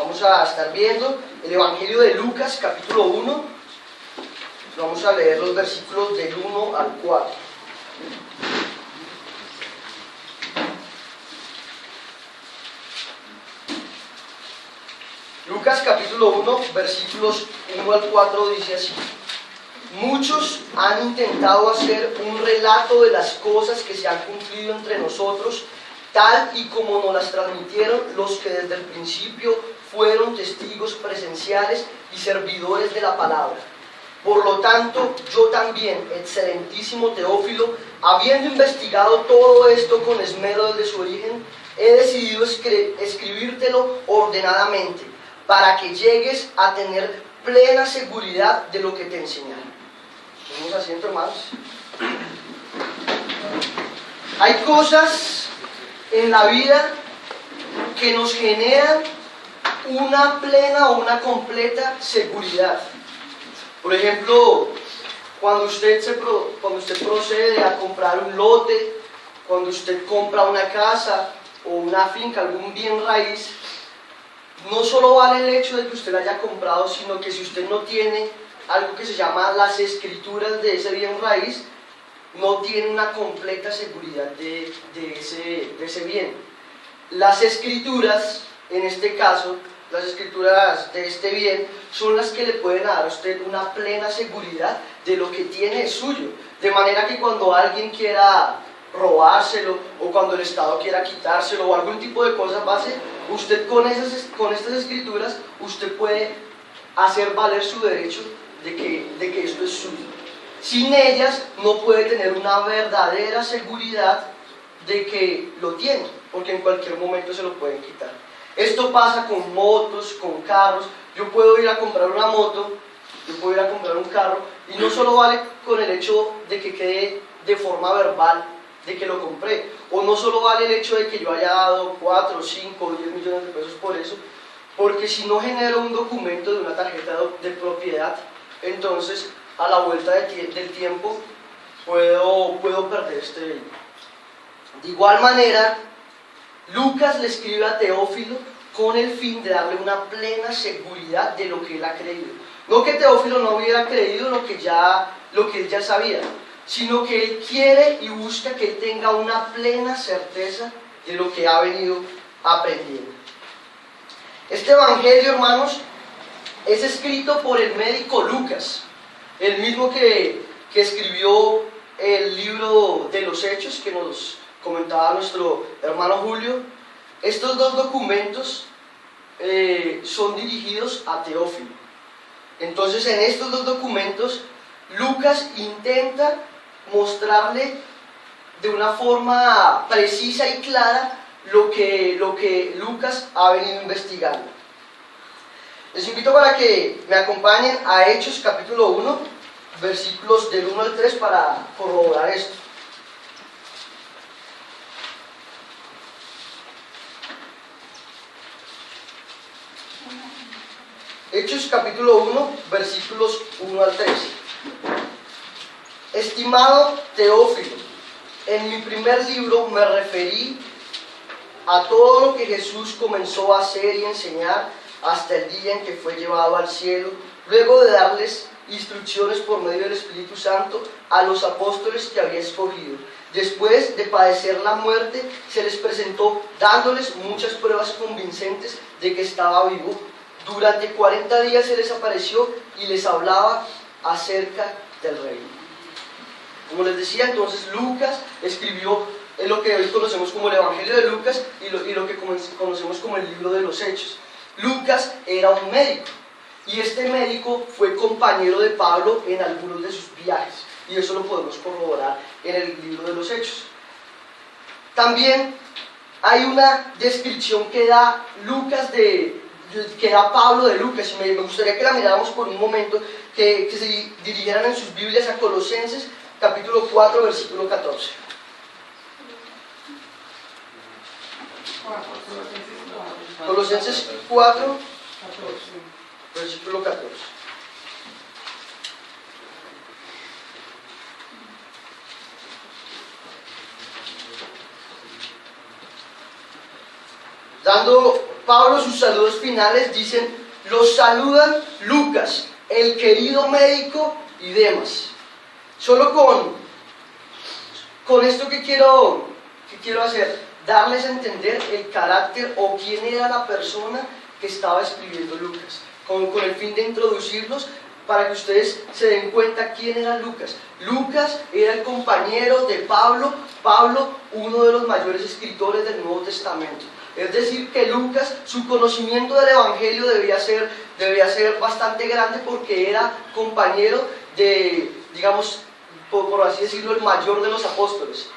Vamos a estar viendo el Evangelio de Lucas, capítulo 1. Vamos a leer los versículos del 1 al 4. Lucas capítulo 1, versículos 1 al 4 dice así: Muchos han intentado hacer un relato de las cosas que se han cumplido entre nosotros, tal y como nos las transmitieron los que desde el principio fueron testigos presenciales y servidores de la palabra. Por lo tanto, yo también, excelentísimo Teófilo, habiendo investigado todo esto con esmero desde su origen, he decidido escribírtelo ordenadamente, para que llegues a tener plena seguridad de lo que te enseñaron. Tenemos asiento, hermanos. Hay cosas en la vida que nos generan una plena o una completa seguridad. Por ejemplo, cuando usted procede a comprar un lote, cuando usted compra una casa o una finca, algún bien raíz, no solo vale el hecho de que usted la haya comprado, sino que si usted no tiene algo que se llama las escrituras de ese bien raíz, no tiene una completa seguridad de ese bien. Las escrituras, en este caso, las escrituras de este bien, son las que le pueden dar a usted una plena seguridad de lo que tiene es suyo. De manera que cuando alguien quiera robárselo, o cuando el Estado quiera quitárselo, o algún tipo de cosas base, usted con estas escrituras, usted puede hacer valer su derecho de que esto es suyo. Sin ellas no puede tener una verdadera seguridad de que lo tiene, porque en cualquier momento se lo pueden quitar. Esto pasa con motos, con carros. Yo puedo ir a comprar una moto, yo puedo ir a comprar un carro, y no solo vale con el hecho de que quede de forma verbal de que lo compré, o no solo vale el hecho de que yo haya dado 4, 5, 10 millones de pesos por eso, porque si no genero un documento de una tarjeta de propiedad, entonces a la vuelta del tiempo puedo perder este bien. De igual manera, Lucas le escribe a Teófilo con el fin de darle una plena seguridad de lo que él ha creído. No que Teófilo no hubiera creído lo que él ya sabía, sino que él quiere y busca que él tenga una plena certeza de lo que ha venido aprendiendo. Este evangelio, hermanos, es escrito por el médico Lucas, el mismo que escribió el libro de los Hechos que nos comentaba nuestro hermano Julio. Estos dos documentos son dirigidos a Teófilo. Entonces, en estos dos documentos, Lucas intenta mostrarle de una forma precisa y clara lo que Lucas ha venido investigando. Les invito para que me acompañen a Hechos capítulo 1, versículos del 1 al 3 para corroborar esto. Hechos capítulo 1, versículos 1 al 3. Estimado Teófilo, en mi primer libro me referí a todo lo que Jesús comenzó a hacer y enseñar hasta el día en que fue llevado al cielo, luego de darles instrucciones por medio del Espíritu Santo a los apóstoles que había escogido. Después de padecer la muerte, se les presentó dándoles muchas pruebas convincentes de que estaba vivo. Durante 40 días se les apareció y les hablaba acerca del reino. Como les decía, entonces Lucas escribió lo que hoy conocemos como el Evangelio de Lucas y lo que conocemos como el libro de los Hechos. Lucas era un médico, y este médico fue compañero de Pablo en algunos de sus viajes, y eso lo podemos corroborar en el libro de los Hechos. También hay una descripción que da Pablo de Lucas, y me gustaría que la miráramos por un momento, que se dirigieran en sus Biblias a Colosenses capítulo 4, versículo 14. Colosenses 4, versículo 14. Dando Pablo, sus saludos finales dicen: los saludan Lucas, el querido médico, y Demas. Solo con esto que quiero hacer, darles a entender el carácter o quién era la persona que estaba escribiendo Lucas, con el fin de introducirlos para que ustedes se den cuenta quién era Lucas. Lucas era el compañero de Pablo, uno de los mayores escritores del Nuevo Testamento. Es decir, que Lucas, su conocimiento del Evangelio debía ser bastante grande, porque era compañero de, digamos, por así decirlo, el mayor de los apóstoles.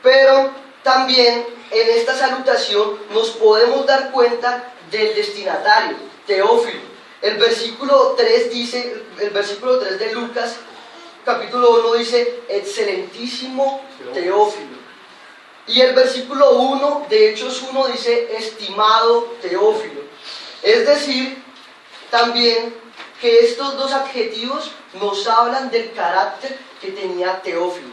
Pero también en esta salutación nos podemos dar cuenta del destinatario, Teófilo. El versículo 3 de Lucas, capítulo 1, dice: excelentísimo Teófilo. Y el versículo 1 de Hechos 1 dice: estimado Teófilo. Es decir, también que estos dos adjetivos nos hablan del carácter que tenía Teófilo.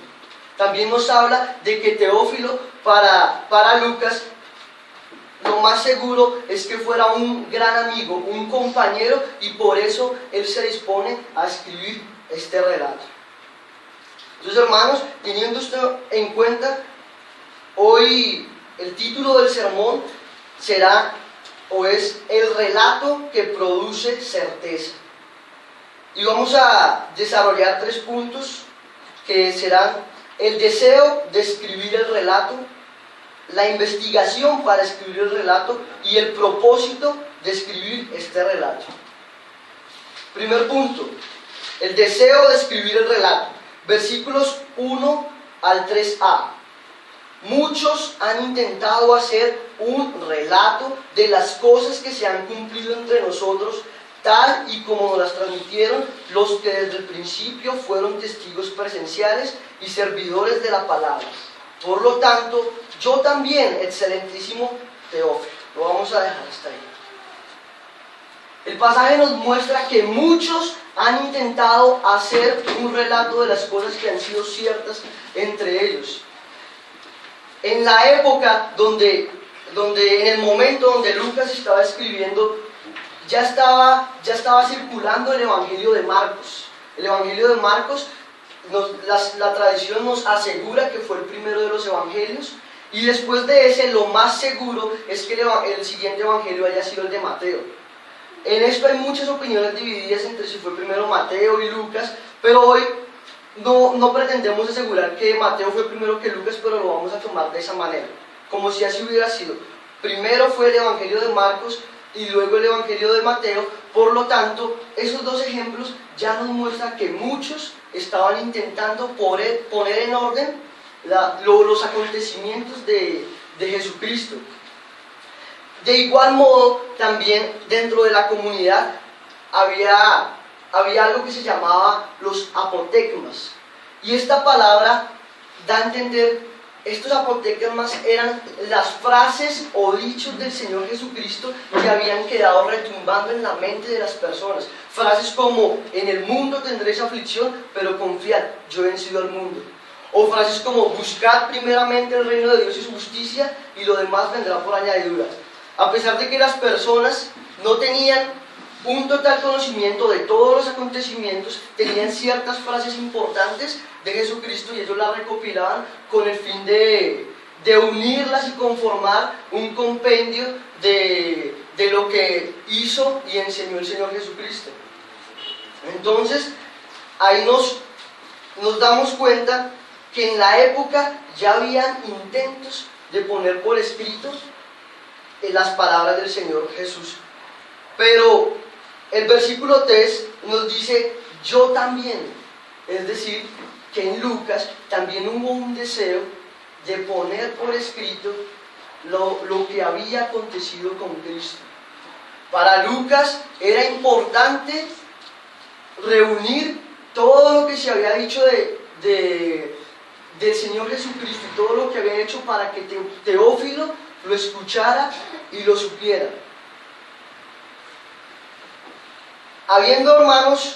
También nos habla de que Teófilo, para Lucas, lo más seguro es que fuera un gran amigo, un compañero, y por eso él se dispone a escribir este relato. Entonces, hermanos, teniendo esto en cuenta, hoy el título del sermón es el relato que produce certeza. Y vamos a desarrollar 3 puntos que serán: el deseo de escribir el relato, la investigación para escribir el relato y el propósito de escribir este relato. Primer punto: el deseo de escribir el relato. Versículos 1 al 3a. Muchos han intentado hacer un relato de las cosas que se han cumplido entre nosotros, tal y como nos las transmitieron los que desde el principio fueron testigos presenciales y servidores de la palabra. Por lo tanto, yo también, excelentísimo Teófilo. Lo vamos a dejar hasta ahí. El pasaje nos muestra que muchos han intentado hacer un relato de las cosas que han sido ciertas entre ellos. En la época en el momento donde Lucas estaba escribiendo, ya estaba circulando el Evangelio de Marcos. El Evangelio de Marcos, la tradición nos asegura que fue el primero de los evangelios, y después de ese, lo más seguro es que el siguiente evangelio haya sido el de Mateo. En esto hay muchas opiniones divididas entre si fue primero Mateo y Lucas, pero hoy no pretendemos asegurar que Mateo fue primero que Lucas, pero lo vamos a tomar de esa manera, como si así hubiera sido. Primero fue el Evangelio de Marcos y luego el Evangelio de Mateo. Por lo tanto, esos dos ejemplos ya nos muestran que muchos estaban intentando poner en orden los acontecimientos de Jesucristo. De igual modo, también dentro de la comunidad había algo que se llamaba los apotegmas. Y esta palabra da a entender, estos apotegmas eran las frases o dichos del Señor Jesucristo que habían quedado retumbando en la mente de las personas. Frases como: en el mundo tendréis aflicción, pero confiad, yo he vencido al mundo. O frases como: buscad primeramente el reino de Dios y su justicia, y lo demás vendrá por añadidura. A pesar de que las personas no tenían un total conocimiento de todos los acontecimientos, tenían ciertas frases importantes de Jesucristo y ellos las recopilaban con el fin de unirlas y conformar un compendio de lo que hizo y enseñó el Señor Jesucristo. Entonces, ahí nos damos cuenta que en la época ya habían intentos de poner por escrito las palabras del Señor Jesús. Pero el versículo 3 nos dice: yo también. Es decir, que en Lucas también hubo un deseo de poner por escrito lo que había acontecido con Cristo. Para Lucas era importante reunir todo lo que se había dicho del Señor Jesucristo y todo lo que había hecho para que Teófilo lo escuchara y lo supiera. Habiendo, hermanos,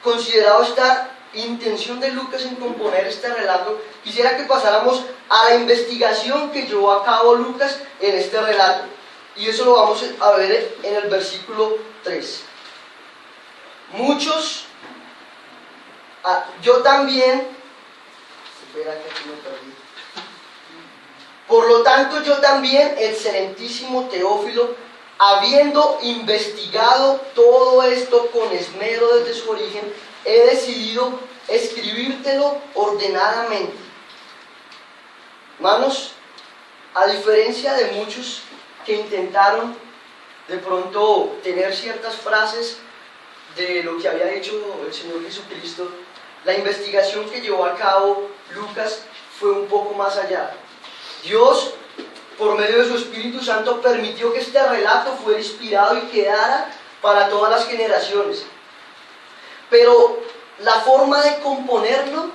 considerado intención de Lucas en componer este relato, quisiera que pasáramos a la investigación que llevó a cabo Lucas en este relato. Y eso lo vamos a ver en el versículo 3. Muchos, yo también, espera que aquí me perdí. Por lo tanto, yo también, excelentísimo Teófilo, habiendo investigado todo esto con esmero desde su origen, he decidido escribírtelo ordenadamente. Hermanos, a diferencia de muchos que intentaron de pronto tener ciertas frases de lo que había dicho el Señor Jesucristo, la investigación que llevó a cabo Lucas fue un poco más allá. Dios, por medio de su Espíritu Santo, permitió que este relato fuera inspirado y quedara para todas las generaciones. Pero la forma de componerlo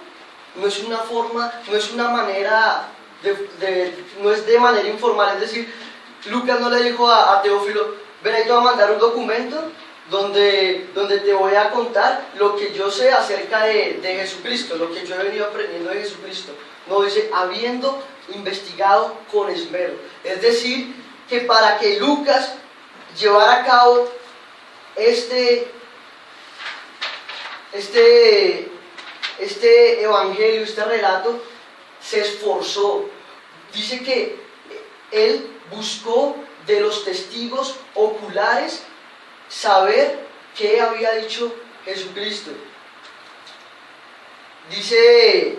no es una manera no es de manera informal. Es decir, Lucas no le dijo a Teófilo: ven, ahí te voy a mandar un documento donde te voy a contar lo que yo sé acerca de Jesucristo, lo que yo he venido aprendiendo de Jesucristo. No, dice, habiendo investigado con esmero. Es decir, que para que Lucas llevara a cabo este evangelio, este relato, se esforzó. Dice que él buscó de los testigos oculares saber qué había dicho Jesucristo. Dice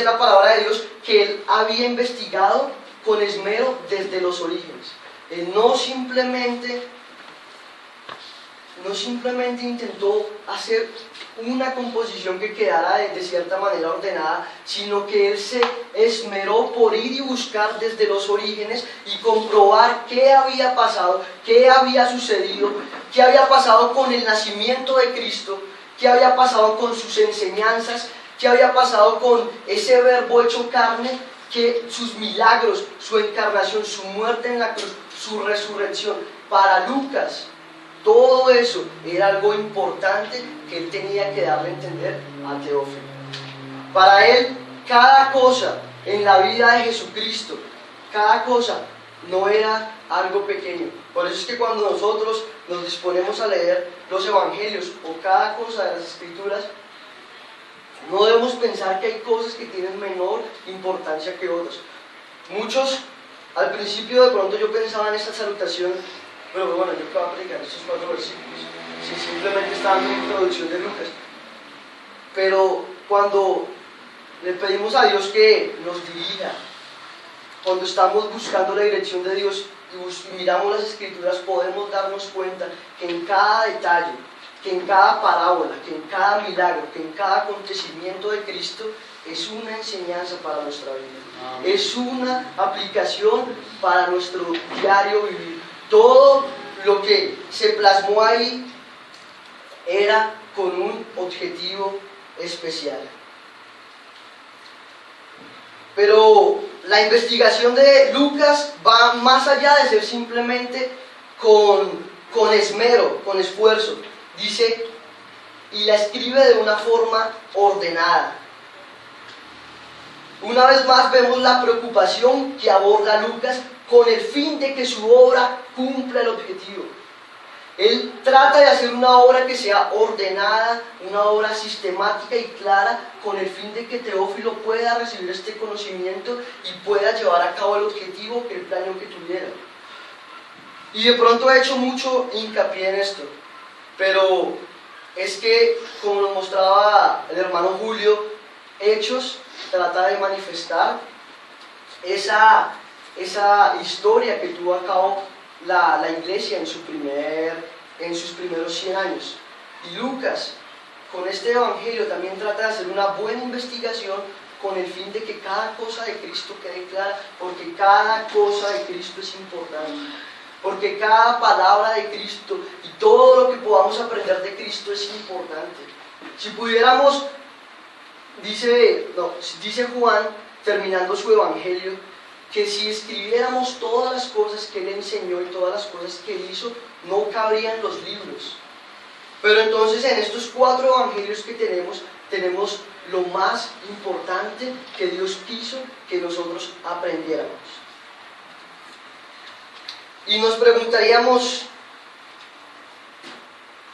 la palabra de Dios que él había investigado con esmero desde los orígenes. Él no simplemente intentó hacer una composición que quedara de cierta manera ordenada, sino que él se esmeró por ir y buscar desde los orígenes y comprobar qué había pasado, qué había sucedido, qué había pasado con el nacimiento de Cristo, qué había pasado con sus enseñanzas, qué había pasado con ese verbo hecho carne, que sus milagros, su encarnación, su muerte en la cruz, su resurrección. Para Lucas, todo eso era algo importante que él tenía que darle a entender a Teófilo. Para él, cada cosa en la vida de Jesucristo, cada cosa no era algo pequeño. Por eso es que cuando nosotros nos disponemos a leer los evangelios o cada cosa de las escrituras, no debemos pensar que hay cosas que tienen menor importancia que otras. Muchos, al principio de pronto yo pensaba en esta salutación, pero bueno, yo acabo de predicar estos 4 versículos, si simplemente está dando una introducción de Lucas. Pero cuando le pedimos a Dios que nos dirija, cuando estamos buscando la dirección de Dios y miramos las escrituras, podemos darnos cuenta que en cada detalle, que en cada parábola, que en cada milagro, que en cada acontecimiento de Cristo es una enseñanza para nuestra vida. Amén. Es una aplicación para nuestro diario vivir. Todo lo que se plasmó ahí era con un objetivo especial. Pero la investigación de Lucas va más allá de ser simplemente con esmero, con esfuerzo. Dice, y la escribe de una forma ordenada. Una vez más vemos la preocupación que aborda Lucas con el fin de que su obra cumpla el objetivo. Él trata de hacer una obra que sea ordenada, una obra sistemática y clara, con el fin de que Teófilo pueda recibir este conocimiento y pueda llevar a cabo el objetivo que él planeó que tuviera. Y de pronto he hecho mucho hincapié en esto, pero es que, como nos mostraba el hermano Julio, Hechos trata de manifestar esa historia que tuvo a cabo la iglesia en sus primeros 100 años. Y Lucas, con este evangelio, también trata de hacer una buena investigación con el fin de que cada cosa de Cristo quede clara, porque cada cosa de Cristo es importante, porque cada palabra de Cristo y todo lo que podamos aprender de Cristo es importante. Si pudiéramos, dice Juan, terminando su evangelio, que si escribiéramos todas las cosas que él enseñó y todas las cosas que él hizo, no cabrían los libros. Pero entonces en estos 4 evangelios que tenemos, tenemos lo más importante que Dios quiso que nosotros aprendiéramos. Y nos preguntaríamos,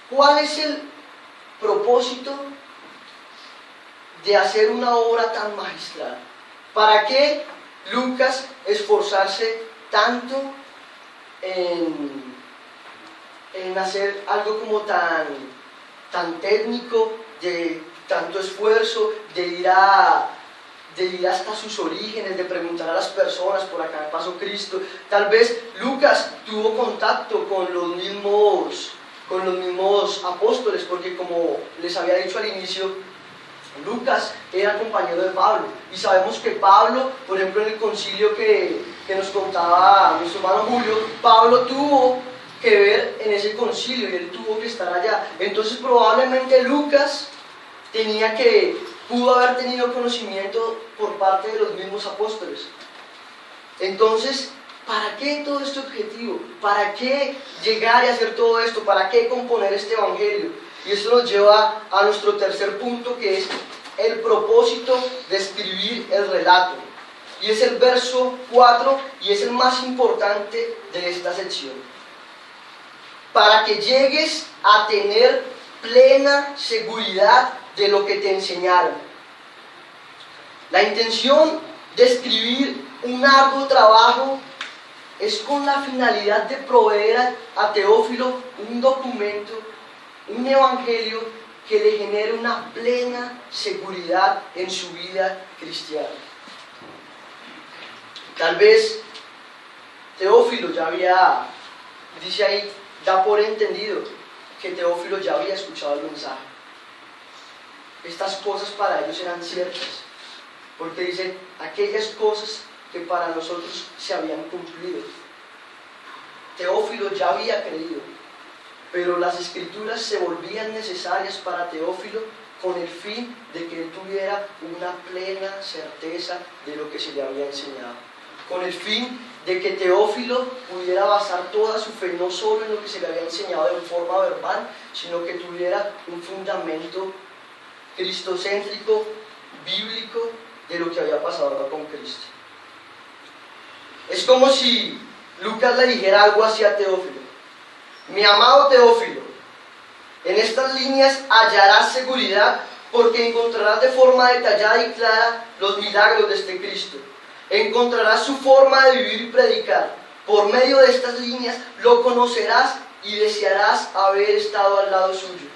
¿cuál es el propósito de hacer una obra tan magistral? ¿Para qué Lucas esforzarse tanto en hacer algo como tan técnico, de tanto esfuerzo, de ir hasta sus orígenes, de preguntar a las personas, por acá pasó Cristo? Tal vez Lucas tuvo contacto con los mismos apóstoles, porque como les había dicho al inicio, Lucas era compañero de Pablo, y sabemos que Pablo, por ejemplo, en el concilio que nos contaba nuestro hermano Julio, Pablo tuvo que ver en ese concilio y él tuvo que estar allá. Entonces probablemente Lucas pudo haber tenido conocimiento por parte de los mismos apóstoles. Entonces, ¿para qué todo este objetivo? ¿Para qué llegar y hacer todo esto? ¿Para qué componer este evangelio? Y eso nos lleva a nuestro tercer punto, que es el propósito de escribir el relato. Y es el verso 4 y es el más importante de esta sección. Para que llegues a tener plena seguridad de lo que te enseñaron. La intención de escribir un arduo trabajo es con la finalidad de proveer a Teófilo un documento, un evangelio que le genere una plena seguridad en su vida cristiana. Tal vez Teófilo dice ahí, da por entendido que Teófilo ya había escuchado el mensaje. Estas cosas para ellos eran ciertas, porque dice aquellas cosas que para nosotros se habían cumplido. Teófilo ya había creído, pero las escrituras se volvían necesarias para Teófilo con el fin de que él tuviera una plena certeza de lo que se le había enseñado, con el fin de que Teófilo pudiera basar toda su fe no solo en lo que se le había enseñado de forma verbal, sino que tuviera un fundamento cristocéntrico, bíblico, de lo que había pasado con Cristo. Es como si Lucas le dijera algo así a Teófilo: mi amado Teófilo, en estas líneas hallarás seguridad, porque encontrarás de forma detallada y clara los milagros de este Cristo. Encontrarás su forma de vivir y predicar. Por medio de estas líneas lo conocerás y desearás haber estado al lado suyo.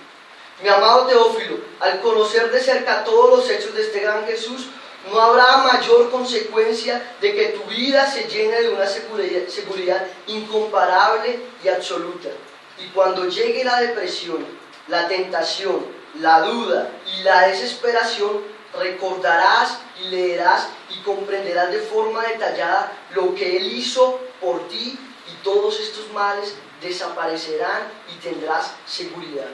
Mi amado Teófilo, al conocer de cerca todos los hechos de este gran Jesús, no habrá mayor consecuencia de que tu vida se llene de una seguridad incomparable y absoluta. Y cuando llegue la depresión, la tentación, la duda y la desesperación, recordarás y leerás y comprenderás de forma detallada lo que Él hizo por ti, y todos estos males desaparecerán y tendrás seguridad.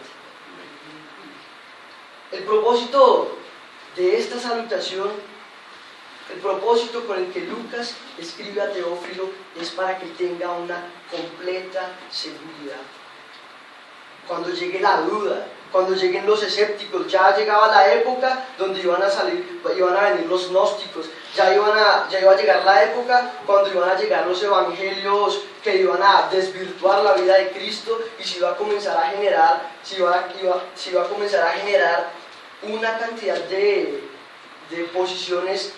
El propósito de esta salutación, el propósito con el que Lucas escribe a Teófilo, es para que tenga una completa seguridad. Cuando llegue la duda, cuando lleguen los escépticos, ya llegaba la época donde iban a venir los gnósticos, ya iba a llegar la época cuando iban a llegar los evangelios que iban a desvirtuar la vida de Cristo, y se iba a comenzar a generar una cantidad de posiciones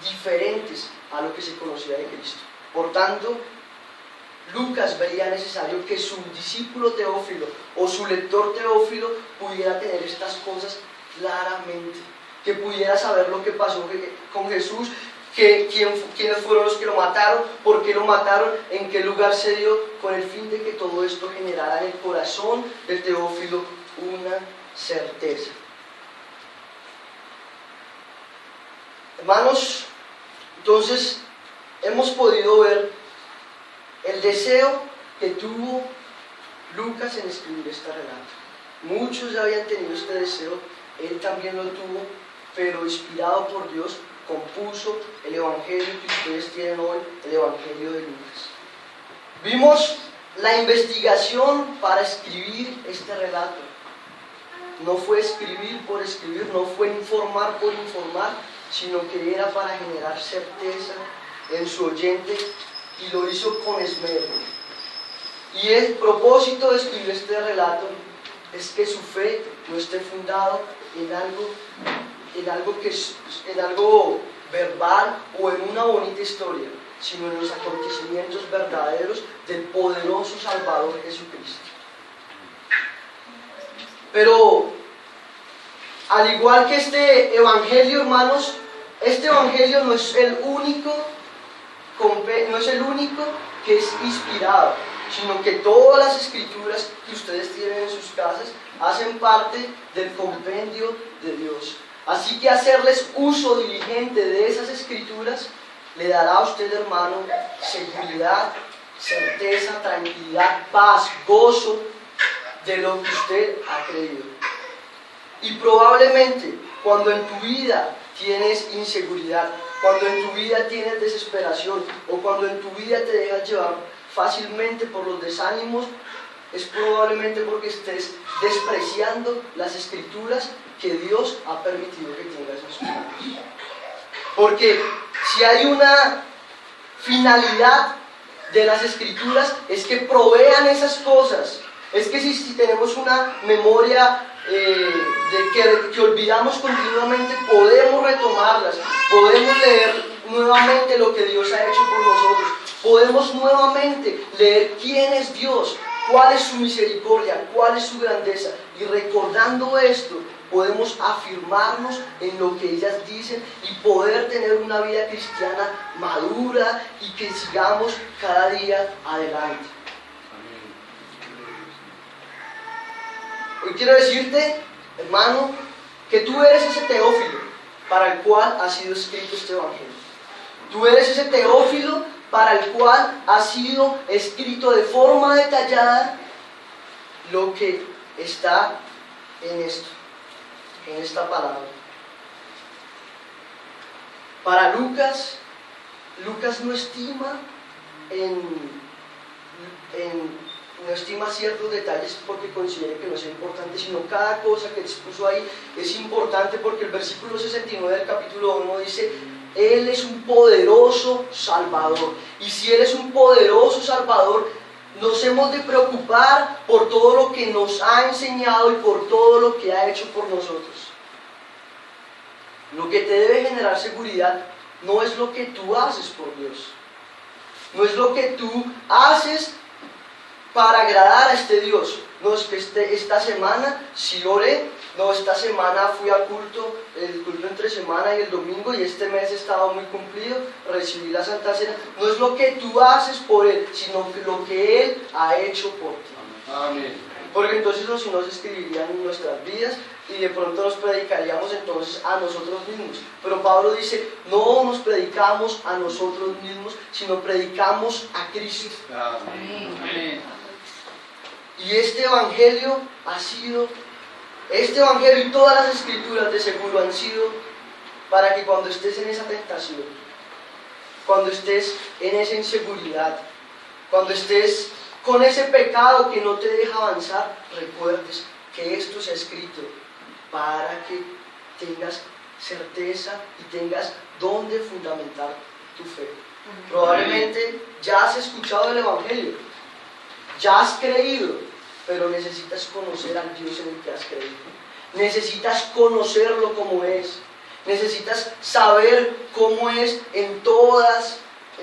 diferentes a lo que se conocía de Cristo. Por tanto, Lucas veía necesario que su discípulo Teófilo o su lector Teófilo pudiera tener estas cosas claramente, que pudiera saber lo que pasó con Jesús, quiénes fueron los que lo mataron, por qué lo mataron, en qué lugar se dio, con el fin de que todo esto generara en el corazón del Teófilo una certeza. Hermanos, entonces hemos podido ver el deseo que tuvo Lucas en escribir este relato. Muchos ya habían tenido este deseo, él también lo tuvo, pero inspirado por Dios compuso el evangelio que ustedes tienen hoy, el evangelio de Lucas. Vimos la investigación para escribir este relato. no fue escribir por escribir, no fue informar por informar, sino que era para generar certeza en su oyente, y lo hizo con esmero. Y el propósito de escribir este relato es que su fe no esté fundado en algo verbal o en una bonita historia, sino en los acontecimientos verdaderos del poderoso Salvador Jesucristo. Pero al igual que este evangelio, hermanos, este evangelio no es el único que es inspirado, sino que todas las escrituras que ustedes tienen en sus casas hacen parte del compendio de Dios. Así que hacerles uso diligente de esas escrituras le dará a usted, hermano, seguridad, certeza, tranquilidad, paz, gozo de lo que usted ha creído. Y probablemente cuando en tu vida tienes inseguridad, cuando en tu vida tienes desesperación, o cuando en tu vida te dejas llevar fácilmente por los desánimos, es probablemente porque estés despreciando las escrituras que Dios ha permitido que tengas en sus manos. Porque si hay una finalidad de las escrituras, es que provean esas cosas. Es que si tenemos una memoria que olvidamos continuamente, podemos retomarlas, podemos leer nuevamente lo que Dios ha hecho por nosotros, podemos nuevamente leer quién es Dios, cuál es su misericordia, cuál es su grandeza, y recordando esto podemos afirmarnos en lo que ellas dicen y poder tener una vida cristiana madura y que sigamos cada día adelante. Hoy quiero decirte, hermano, que tú eres ese Teófilo para el cual ha sido escrito este evangelio. Tú eres ese Teófilo para el cual ha sido escrito de forma detallada lo que está en esto, en esta palabra. Para Lucas no estima no estima ciertos detalles porque considera que no es importante, sino cada cosa que expuso ahí es importante, porque el versículo 69 del capítulo 1 dice: Él es un poderoso Salvador. Y si Él es un poderoso Salvador, nos hemos de preocupar por todo lo que nos ha enseñado y por todo lo que ha hecho por nosotros. Lo que te debe generar seguridad no es lo que tú haces por Dios, no es lo que tú haces para agradar a este Dios. No, es que esta semana sí oré, no, esta semana fui al culto, el culto entre semana y el domingo, y este mes he estado muy cumplido, recibí la Santa Cena. No es lo que tú haces por Él, sino lo que Él ha hecho por ti. Amén. Porque entonces los signos se escribirían en nuestras vidas y de pronto nos predicaríamos entonces a nosotros mismos. Pero Pablo dice: no nos predicamos a nosotros mismos, sino predicamos a Cristo. Amén. Y este evangelio y todas las escrituras de seguro han sido para que cuando estés en esa tentación, cuando estés en esa inseguridad, cuando estés con ese pecado que no te deja avanzar, recuerdes que esto se ha escrito para que tengas certeza y tengas dónde fundamentar tu fe. Probablemente ya has escuchado el evangelio, ya has creído, pero necesitas conocer al Dios en el que has creído. Necesitas conocerlo como es. Necesitas saber cómo es en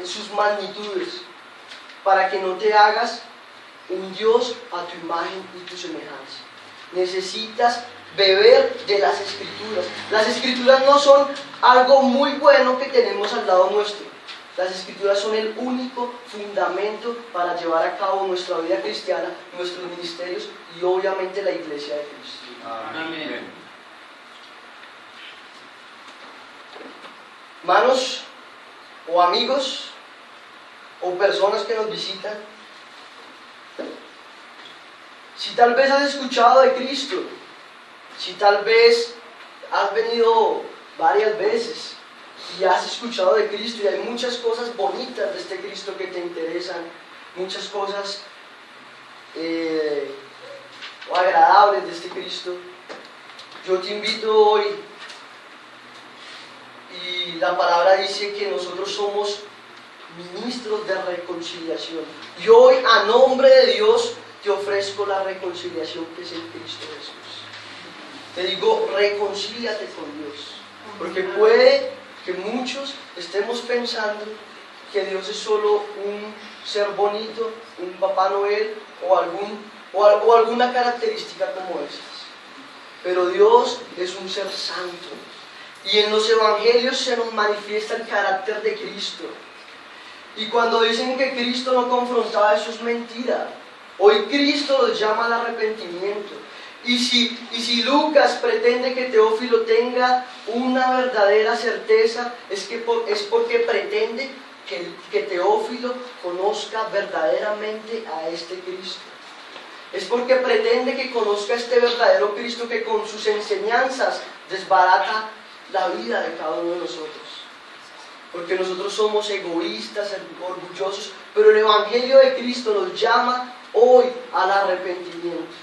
sus magnitudes, para que no te hagas un Dios a tu imagen y tu semejanza. Necesitas beber de las Escrituras. Las Escrituras no son algo muy bueno que tenemos al lado nuestro. Las Escrituras son el único fundamento para llevar a cabo nuestra vida cristiana, nuestros ministerios y obviamente la iglesia de Cristo. Amén. Hermanos o amigos o personas que nos visitan, si tal vez has escuchado de Cristo, si tal vez has venido varias veces y has escuchado de Cristo y hay muchas cosas bonitas de este Cristo que te interesan, muchas cosas agradables de este Cristo, Yo te invito hoy, y la palabra dice que nosotros somos ministros de reconciliación. Y hoy, a nombre de Dios, te ofrezco la reconciliación que es en Cristo Jesús. Te digo, reconcíliate con Dios. Porque puede que muchos estemos pensando que Dios es solo un ser bonito, un Papá Noel o alguna característica como esas. Pero Dios es un ser santo. Y en los evangelios se nos manifiesta el carácter de Cristo. Y cuando dicen que Cristo no confrontaba, eso es mentira. Hoy Cristo los llama al arrepentimiento. Y si Lucas pretende que Teófilo tenga una verdadera certeza, es porque pretende que Teófilo conozca verdaderamente a este Cristo. Es porque pretende que conozca a este verdadero Cristo que con sus enseñanzas desbarata la vida de cada uno de nosotros. Porque nosotros somos egoístas, orgullosos, pero el Evangelio de Cristo nos llama hoy al arrepentimiento.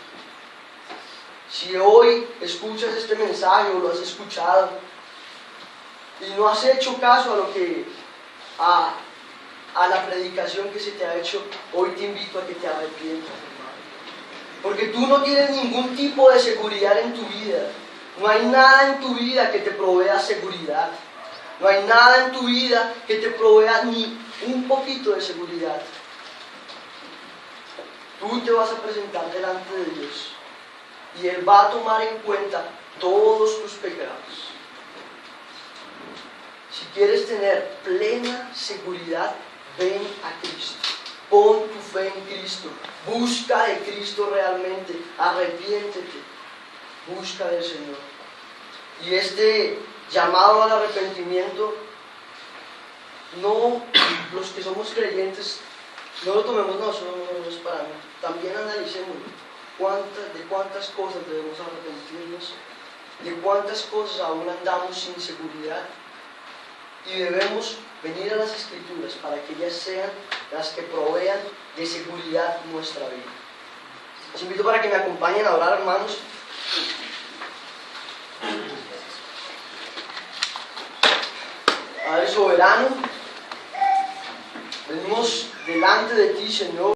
Si hoy escuchas este mensaje o lo has escuchado y no has hecho caso a la predicación que se te ha hecho, hoy te invito a que te arrepientas, hermano. Porque tú no tienes ningún tipo de seguridad en tu vida. No hay nada en tu vida que te provea seguridad. No hay nada en tu vida que te provea ni un poquito de seguridad. Tú te vas a presentar delante de Dios y Él va a tomar en cuenta todos tus pecados. Si quieres tener plena seguridad, ven a Cristo. Pon tu fe en Cristo. Busca de Cristo realmente. Arrepiéntete. Busca del Señor. Y este llamado al arrepentimiento, no, los que somos creyentes, no lo tomemos nosotros para mí. También analicemos de cuántas cosas debemos arrepentirnos, de cuántas cosas aún andamos sin seguridad. Y debemos venir a las Escrituras para que ellas sean las que provean de seguridad nuestra vida. Les invito para que me acompañen a orar, hermanos. Padre soberano, venimos delante de ti, Señor.